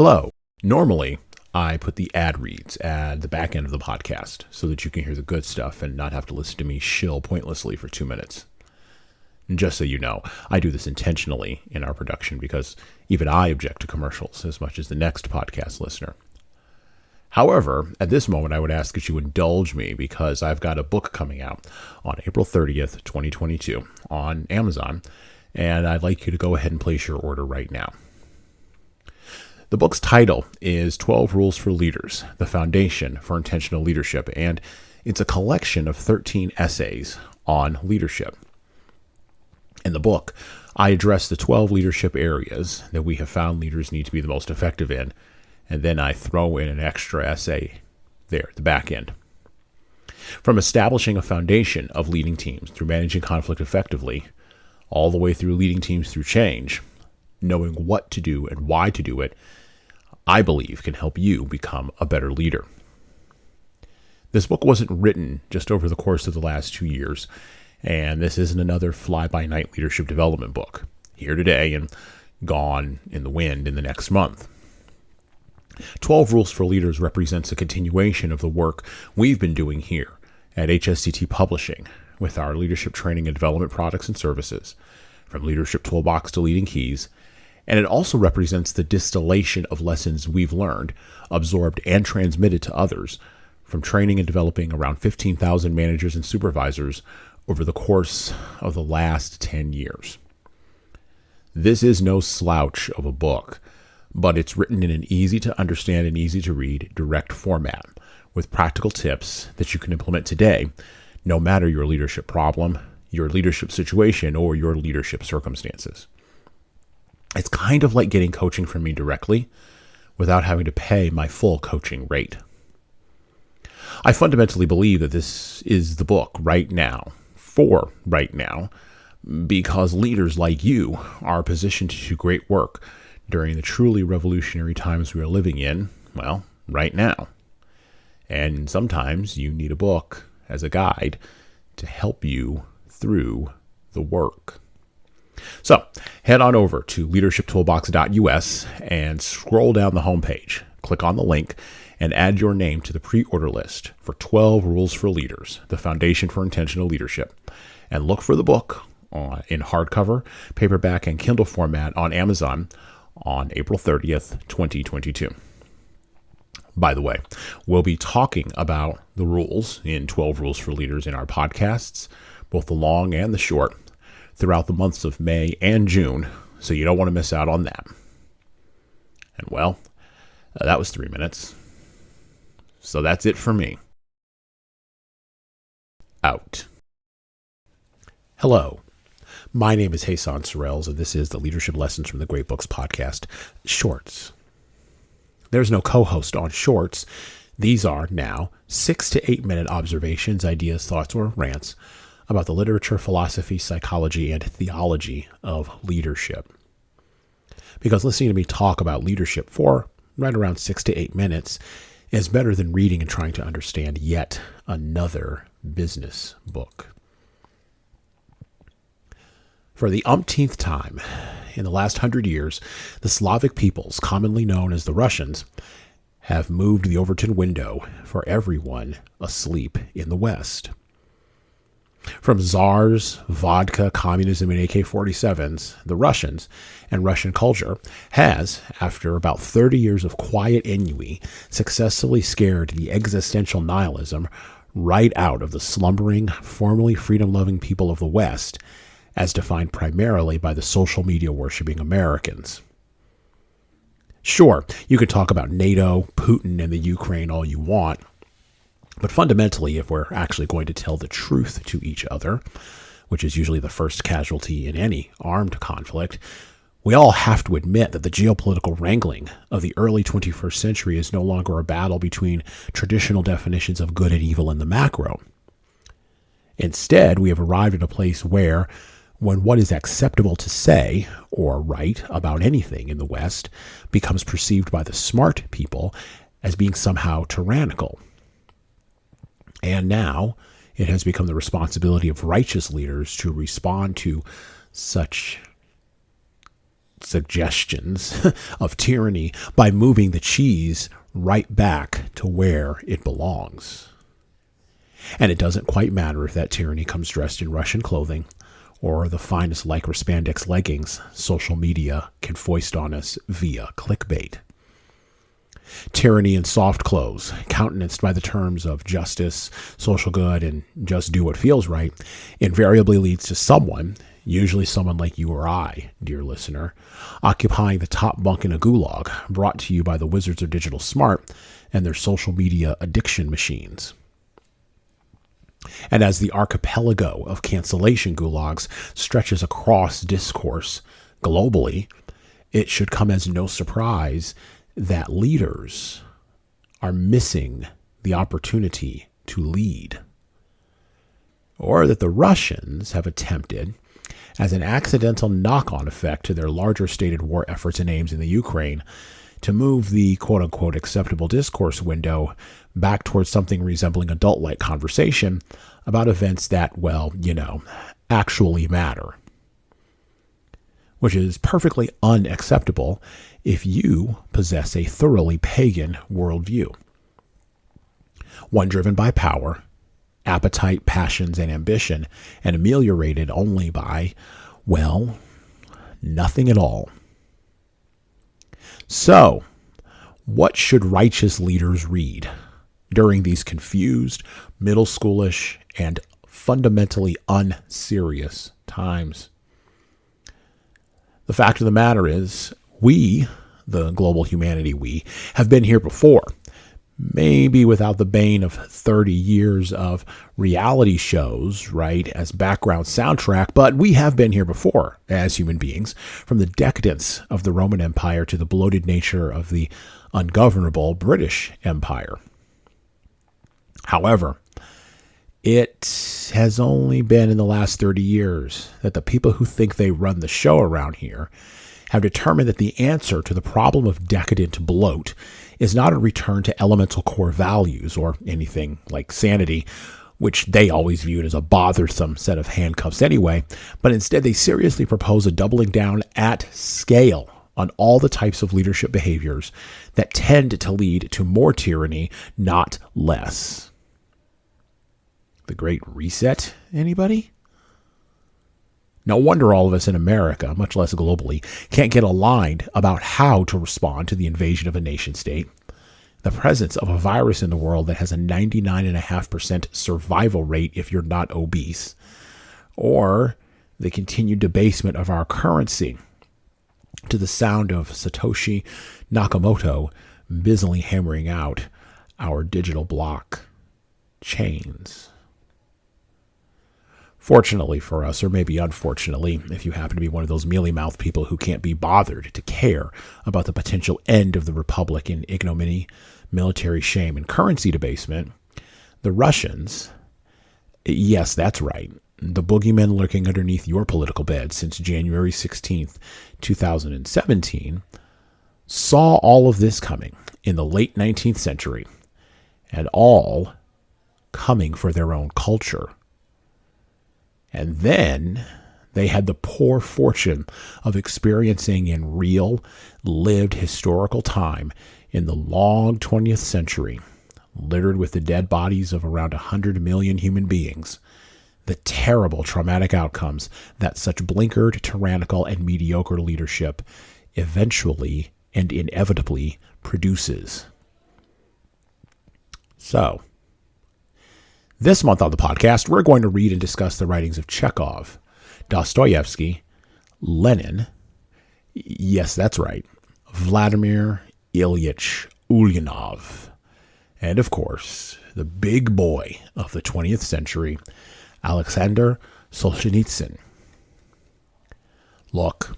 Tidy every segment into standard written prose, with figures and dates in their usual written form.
Hello. Normally, I put the ad reads at the back end of the podcast so that you can hear the good stuff and not have to listen to me shill pointlessly for 2 minutes. And just so you know, I do this intentionally in our production because even I object to commercials as much as the next podcast listener. However, at this moment, I would ask that you indulge me because I've got a book coming out on April 30th, 2022 on Amazon, and I'd like you to go ahead and place your order right now. The book's title is 12 Rules for Leaders, the Foundation for Intentional Leadership, and it's a collection of 13 essays on leadership. In the book, I address the 12 leadership areas that we have found leaders need to be the most effective in, and then I throw in an extra essay there at the back end. From establishing a foundation of leading teams through managing conflict effectively, all the way through leading teams through change, knowing what to do and why to do it, I believe can help you become a better leader. This book wasn't written just over the course of the last 2 years, and this isn't another fly-by-night leadership development book, here today and gone in the wind in the next month. 12 Rules for Leaders represents a continuation of the work we've been doing here at HSCT Publishing with our leadership training and development products and services, from Leadership Toolbox to Leading Keys, and it also represents the distillation of lessons we've learned, absorbed, and transmitted to others from training and developing around 15,000 managers and supervisors over the course of the last 10 years. This is no slouch of a book, but it's written in an easy-to-understand and easy-to-read direct format with practical tips that you can implement today, no matter your leadership problem, your leadership situation, or your leadership circumstances. It's kind of like getting coaching from me directly without having to pay my full coaching rate. I fundamentally believe that this is the book right now, for right now, because leaders like you are positioned to do great work during the truly revolutionary times we are living in, well, right now. And sometimes you need a book as a guide to help you through the work. So head on over to leadershiptoolbox.us and scroll down the homepage. Click on the link and add your name to the pre-order list for 12 Rules for Leaders, the Foundation for Intentional Leadership. And look for the book in hardcover, paperback, and Kindle format on Amazon on April 30th, 2022. By the way, we'll be talking about the rules in 12 Rules for Leaders in our podcasts, both the long and the short, throughout the months of May and June, so you don't want to miss out on that. And well, that was 3 minutes. So that's it for me. Out. Hello. My name is Hassan Sorrells, and this is the Leadership Lessons from the Great Books podcast, Shorts. There's no co-host on Shorts. These are now 6 to 8 minute observations, ideas, thoughts, or rants about the literature, philosophy, psychology, and theology of leadership. Because listening to me talk about leadership for right around 6 to 8 minutes is better than reading and trying to understand yet another business book. For the umpteenth time in the last 100 years, the Slavic peoples, commonly known as the Russians, have moved the Overton window for everyone asleep in the West. From czars, vodka, communism, and AK-47s, the Russians and Russian culture has, after about 30 years of quiet ennui, successfully scared the existential nihilism right out of the slumbering, formerly freedom-loving people of the West, as defined primarily by the social media-worshipping Americans. Sure, you could talk about NATO, Putin, and the Ukraine all you want, but fundamentally, if we're actually going to tell the truth to each other, which is usually the first casualty in any armed conflict, we all have to admit that the geopolitical wrangling of the early 21st century is no longer a battle between traditional definitions of good and evil in the macro. Instead, we have arrived at a place where, when what is acceptable to say or write about anything in the West becomes perceived by the smart people as being somehow tyrannical. And now it has become the responsibility of righteous leaders to respond to such suggestions of tyranny by moving the cheese right back to where it belongs. And it doesn't quite matter if that tyranny comes dressed in Russian clothing or the finest lycra spandex leggings social media can foist on us via clickbait. Tyranny in soft clothes, countenanced by the terms of justice, social good, and just do what feels right, invariably leads to someone, usually someone like you or I, dear listener, occupying the top bunk in a gulag, brought to you by the wizards of digital smart and their social media addiction machines. And as the archipelago of cancellation gulags stretches across discourse globally, it should come as no surprise that leaders are missing the opportunity to lead. Or that the Russians have attempted, as an accidental knock-on effect to their larger stated war efforts and aims in the Ukraine, to move the quote-unquote acceptable discourse window back towards something resembling adult-like conversation about events that, well, actually matter. Which is perfectly unacceptable if you possess a thoroughly pagan worldview. One driven by power, appetite, passions, and ambition, and ameliorated only by, well, nothing at all. So, what should righteous leaders read during these confused, middle schoolish, and fundamentally unserious times? The fact of the matter is, we, the global humanity we, have been here before. Maybe without the bane of 30 years of reality shows, right, as background soundtrack, but we have been here before as human beings, from the decadence of the Roman Empire to the bloated nature of the ungovernable British Empire. However, it has only been in the last 30 years that the people who think they run the show around here have determined that the answer to the problem of decadent bloat is not a return to elemental core values or anything like sanity, which they always viewed as a bothersome set of handcuffs anyway, but instead they seriously propose a doubling down at scale on all the types of leadership behaviors that tend to lead to more tyranny, not less. The Great Reset, anybody? No wonder all of us in America, much less globally, can't get aligned about how to respond to the invasion of a nation state, the presence of a virus in the world that has a 99.5% survival rate if you're not obese, or the continued debasement of our currency to the sound of Satoshi Nakamoto busily hammering out our digital block chains. Fortunately for us, or maybe unfortunately, if you happen to be one of those mealy-mouthed people who can't be bothered to care about the potential end of the republic in ignominy, military shame, and currency debasement, the Russians, yes, that's right, the boogeymen lurking underneath your political bed since January 16th, 2017, saw all of this coming in the late 19th century, and all coming for their own culture. And then they had the poor fortune of experiencing in real, lived historical time in the long 20th century, littered with the dead bodies of around 100 million human beings, the terrible traumatic outcomes that such blinkered, tyrannical, and mediocre leadership eventually and inevitably produces. So, this month on the podcast, we're going to read and discuss the writings of Chekhov, Dostoevsky, Lenin, yes, that's right, Vladimir Ilyich Ulyanov, and of course, the big boy of the 20th century, Alexander Solzhenitsyn. Look,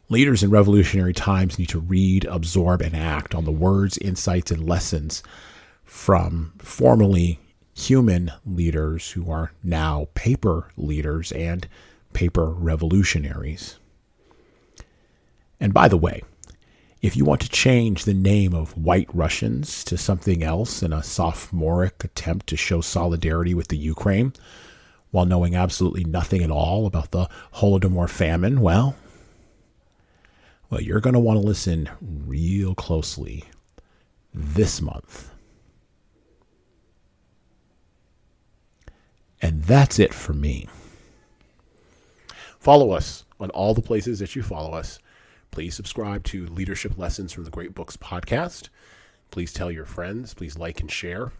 leaders in revolutionary times need to read, absorb, and act on the words, insights, and lessons from formerly human leaders who are now paper leaders and paper revolutionaries. And by the way, if you want to change the name of White Russians to something else in a sophomoric attempt to show solidarity with the Ukraine, while knowing absolutely nothing at all about the Holodomor famine, well, Well, you're going to want to listen real closely this month. And that's it for me. Follow us on all the places that you follow us. Please subscribe to Leadership Lessons from the Great Books podcast. Please tell your friends. Please like and share.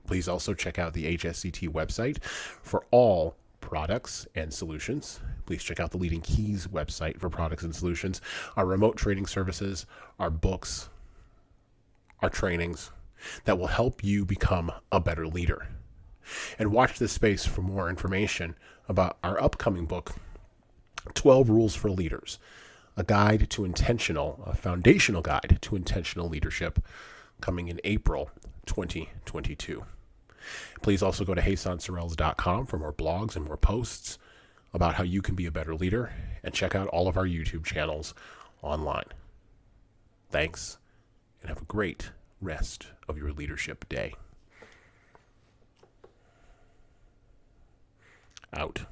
Please also check out the HSCT website for all products and solutions. Please check out the Leading Keys website for products and solutions, our remote training services, our books, our trainings that will help you become a better leader. And watch this space for more information about our upcoming book, 12 Rules for Leaders, a foundational guide to intentional leadership, coming in April 2022. Please also go to HassanSorrells.com for more blogs and more posts about how you can be a better leader, and check out all of our YouTube channels online. Thanks, and have a great rest of your leadership day. Out.